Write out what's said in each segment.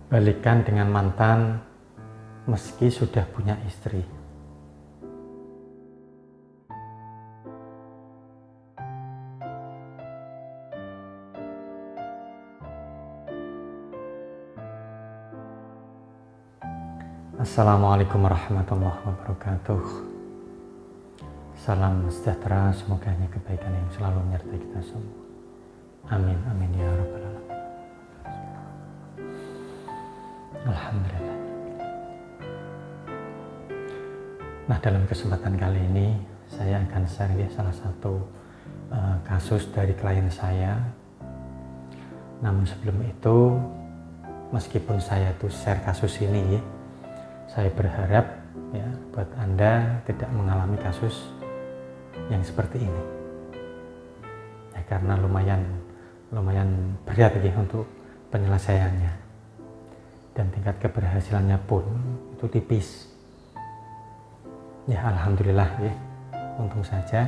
balikan dengan mantan meski sudah punya istri. Assalamualaikum warahmatullahi wabarakatuh. Salam sejahtera, semoga hanya kebaikan yang selalu menyertai kita semua. Amin, amin ya rabbal alamin. Alhamdulillah. Nah, dalam kesempatan kali ini saya akan share salah satu kasus dari klien saya. Namun sebelum itu, meskipun saya tuh share kasus ini, saya berharap buat Anda tidak mengalami kasus yang seperti ini. Ya, karena lumayan berat untuk penyelesaiannya. Dan tingkat keberhasilannya pun itu tipis. Ya, alhamdulillah untung saja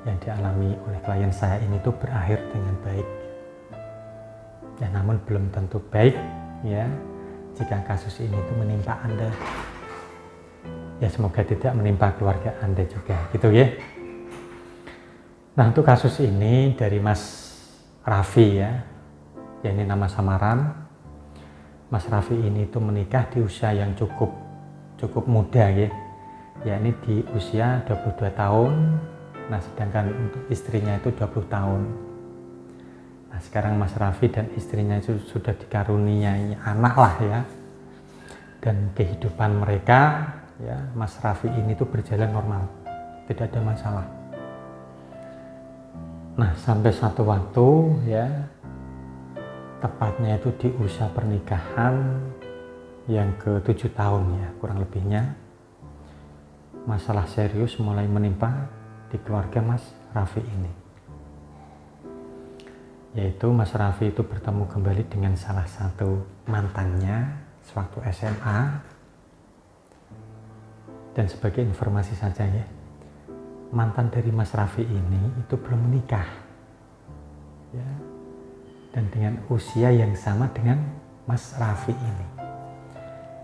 yang dialami oleh klien saya ini tuh berakhir dengan baik. Ya, namun belum tentu baik jika kasus ini tuh menimpa Anda. Ya, semoga tidak menimpa keluarga Anda juga gitu ya. Nah, untuk kasus ini dari Mas Raffi ya ini nama samaran. Mas Raffi ini tuh menikah di usia yang cukup muda ya ini di usia 22 tahun. Nah, sedangkan untuk istrinya itu 20 tahun. Nah, sekarang Mas Raffi dan istrinya itu sudah dikaruniai anak lah ya. Dan kehidupan mereka Mas Raffi ini tuh berjalan normal, tidak ada masalah. Nah, sampai satu waktu tepatnya itu di usia pernikahan yang ke-7 tahun kurang lebihnya, masalah serius mulai menimpa di keluarga Mas Raffi ini. Yaitu Mas Raffi itu bertemu kembali dengan salah satu mantannya sewaktu SMA. Dan sebagai informasi saja mantan dari Mas Raffi ini itu belum menikah dan dengan usia yang sama dengan Mas Raffi ini,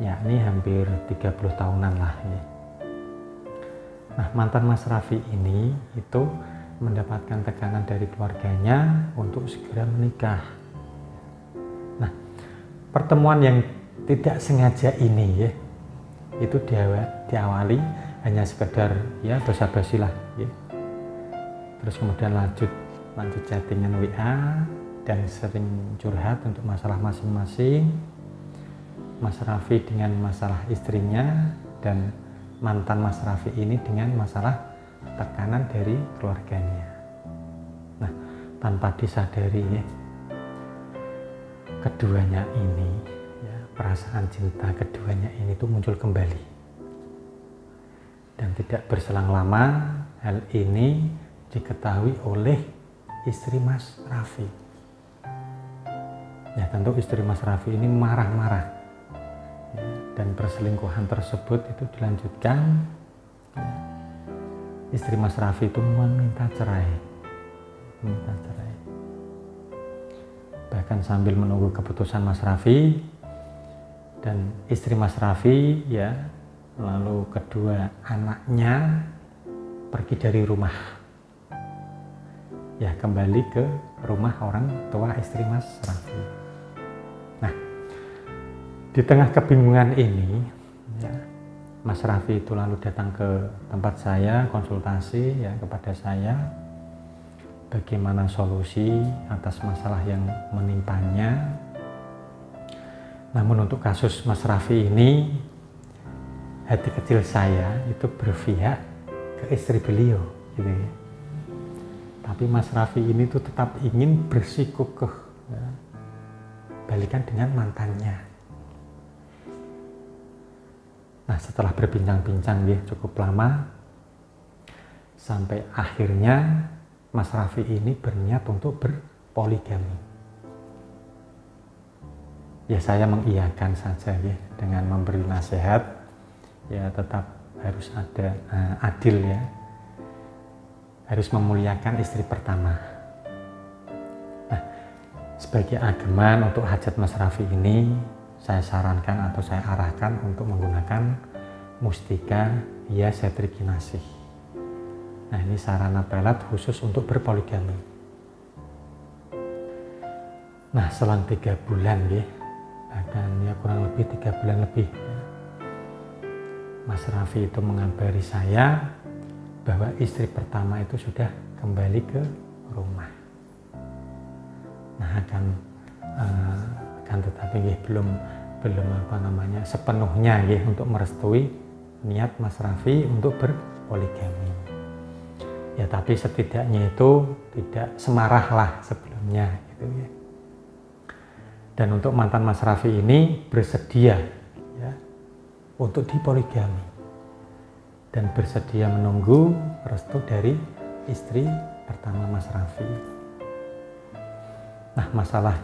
yakni hampir 30 tahunan lah Nah, mantan Mas Raffi ini itu mendapatkan tekanan dari keluarganya untuk segera menikah. Nah, pertemuan yang tidak sengaja ini itu diawali hanya sekedar basa-basi lah terus kemudian lanjut chattingan WA dan sering curhat untuk masalah masing-masing. Mas Raffi dengan masalah istrinya dan mantan Mas Raffi ini dengan masalah tekanan dari keluarganya. Nah, tanpa disadari keduanya ini perasaan cinta keduanya ini tuh muncul kembali. Dan tidak berselang lama hal ini diketahui oleh istri Mas Raffi. Ya, tentu istri Mas Raffi ini marah-marah dan perselingkuhan tersebut itu dilanjutkan. Istri Mas Raffi itu meminta cerai. Bahkan sambil menunggu keputusan Mas Raffi dan istri Mas Raffi lalu kedua anaknya pergi dari rumah kembali ke rumah orang tua istri Mas Raffi. Nah, di tengah kebingungan ini Mas Raffi itu lalu datang ke tempat saya, konsultasi kepada saya bagaimana solusi atas masalah yang menimpanya. Namun untuk kasus Mas Raffi ini, hati kecil saya itu berpihak ke istri beliau Tapi Mas Raffi ini tuh tetap ingin bersikukuh balikan dengan mantannya. Nah, setelah berbincang-bincang cukup lama, sampai akhirnya Mas Raffi ini berniat untuk berpoligami. Ya, saya mengiyakan saja dengan memberi nasihat tetap harus ada adil harus memuliakan istri pertama. Nah, sebagai ageman untuk hajat Mas Raffi ini saya sarankan atau saya arahkan untuk menggunakan mustika hias setrikinasih. Nah, ini sarana pelet khusus untuk berpoligami. Nah, selang 3 bulan ya, bahkan ya kurang lebih 3 bulan lebih ya, Mas Raffi itu mengabari saya bahwa istri pertama itu sudah kembali ke rumah. Nah, akan tetapi ya, belum sepenuhnya ya untuk merestui niat Mas Raffi untuk berpoligami. Ya, tapi setidaknya itu tidak semarah lah sebelumnya gitu ya. Dan untuk mantan Mas Raffi ini bersedia ya untuk dipoligami dan bersedia menunggu restu dari istri pertama Mas Raffi. Nah, masalah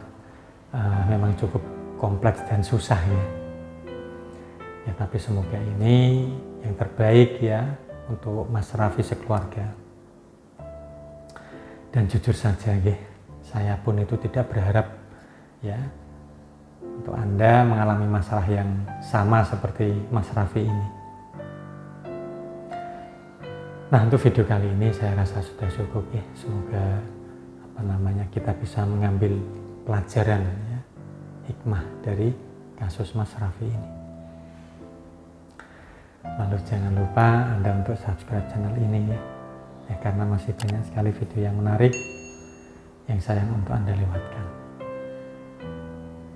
memang cukup kompleks dan susah ya. Ya, tapi semoga ini yang terbaik ya untuk Mas Raffi sekeluarga. Dan jujur saja ya, saya pun itu tidak berharap ya untuk Anda mengalami masalah yang sama seperti Mas Raffi ini. Nah, untuk video kali ini saya rasa sudah cukup ya. Semoga kita bisa mengambil pelajaran ya, hikmah dari kasus Mas Raffi ini. Lalu jangan lupa Anda untuk subscribe channel ini ya, karena masih banyak sekali video yang menarik yang sayang untuk Anda lewatkan.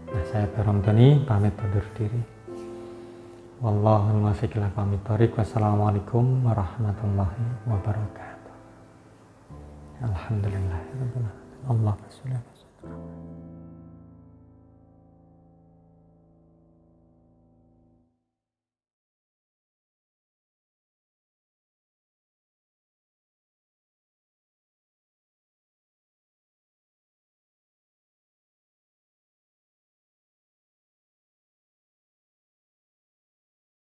Nah, saya Romdoni pamit undur diri. Wallahul muwaffiq ila aqwamit thoriq. Wassalamualaikum warahmatullahi wabarakatuh. Alhamdulillah. Allah